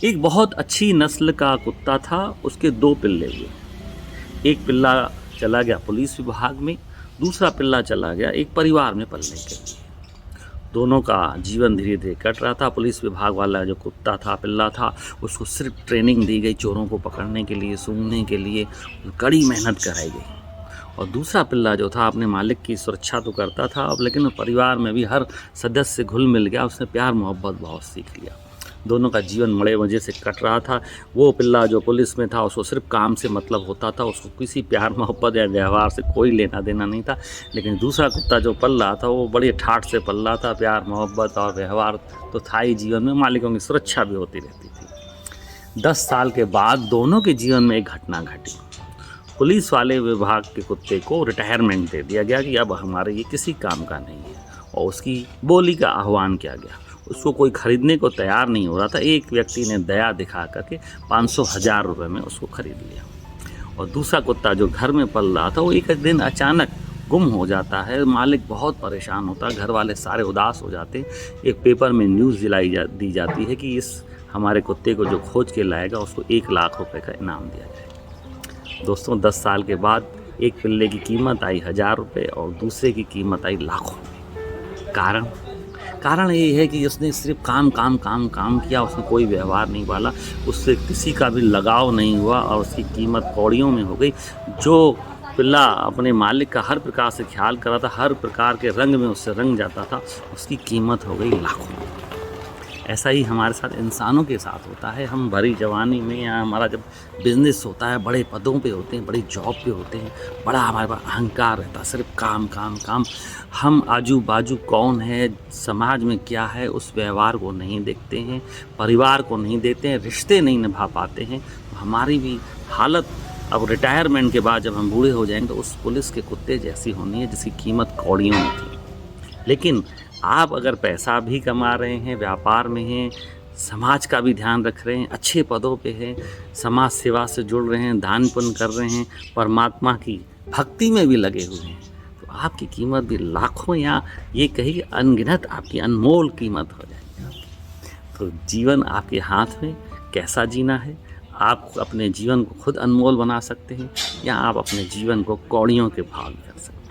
एक बहुत अच्छी नस्ल का कुत्ता था, उसके 2 पिल्ले हुए। एक पिल्ला चला गया पुलिस विभाग में, दूसरा पिल्ला चला गया एक परिवार में पलने के लिए। दोनों का जीवन धीरे-धीरे कट रहा था। पुलिस विभाग वाला जो कुत्ता था, पिल्ला था, उसको सिर्फ़ ट्रेनिंग दी गई चोरों को पकड़ने के लिए, सूंघने के लिए, कड़ी मेहनत कराई गई। और दूसरा पिल्ला जो था अपने मालिक की सुरक्षा तो करता था अब, लेकिन परिवार में भी हर सदस्य घुल मिल गया, उसने प्यार मोहब्बत बहुत सीख लिया। दोनों का जीवन बड़े मज़े से कट रहा था। वो पिल्ला जो पुलिस में था उसको सिर्फ़ काम से मतलब होता था, उसको किसी प्यार मोहब्बत या व्यवहार से कोई लेना देना नहीं था। लेकिन दूसरा कुत्ता जो पल रहा था वो बड़ी ठाठ से पल रहा था, प्यार मोहब्बत और व्यवहार तो था ही जीवन में, मालिकों की सुरक्षा भी होती रहती थी। 10 साल के बाद दोनों के जीवन में एक घटना घटी। पुलिस वाले विभाग के कुत्ते को रिटायरमेंट दे दिया गया कि अब हमारे ये किसी काम का नहीं है, और उसकी बोली का आह्वान किया गया। उसको कोई ख़रीदने को तैयार नहीं हो रहा था। एक व्यक्ति ने दया दिखा करके 500,000 रुपये में उसको ख़रीद लिया। और दूसरा कुत्ता जो घर में पल रहा था वो एक दिन अचानक गुम हो जाता है। मालिक बहुत परेशान होता है, घर वाले सारे उदास हो जाते हैं। एक पेपर में न्यूज़ दी जाती है कि इस हमारे कुत्ते को जो खोज के लाएगा उसको 1 लाख रुपये का इनाम दिया जाएगा। दोस्तों, 10 साल के बाद एक पिल्ले की कीमत आई 1000 रुपये और दूसरे की कीमत आई लाखों में। कारण ये है कि उसने सिर्फ काम काम काम काम किया, उसने कोई व्यवहार नहीं पाला, उससे किसी का भी लगाव नहीं हुआ और उसकी कीमत कौड़ियों में हो गई। जो पिल्ला अपने मालिक का हर प्रकार से ख्याल कर रहा था, हर प्रकार के रंग में उससे रंग जाता था, उसकी कीमत हो गई लाखों में। ऐसा ही हमारे साथ इंसानों के साथ होता है। हम भरी जवानी में या हमारा जब बिज़नेस होता है, बड़े पदों पे होते हैं, बड़ी जॉब पे होते हैं, बड़ा हमारे पास अहंकार रहता है, सिर्फ काम काम काम। हम आजू बाजू कौन है, समाज में क्या है, उस व्यवहार को नहीं देखते हैं, परिवार को नहीं देखते हैं, रिश्ते नहीं निभा पाते हैं। तो हमारी भी हालत अब रिटायरमेंट के बाद जब हम बूढ़े हो जाएंगे तो उस पुलिस के कुत्ते जैसी होनी है जिसकी कीमत कौड़ियों में थी। लेकिन आप अगर पैसा भी कमा रहे हैं, व्यापार में हैं, समाज का भी ध्यान रख रहे हैं, अच्छे पदों पे हैं, समाज सेवा से जुड़ रहे हैं, दान पुण्य कर रहे हैं, परमात्मा की भक्ति में भी लगे हुए हैं, तो आपकी कीमत भी लाखों या ये कहिए अनगिनत आपकी अनमोल कीमत हो जाएगी आपकी। तो जीवन आपके हाथ में, कैसा जीना है। आप अपने जीवन को खुद अनमोल बना सकते हैं या आप अपने जीवन को कौड़ियों के भाव में कर सकते हैं।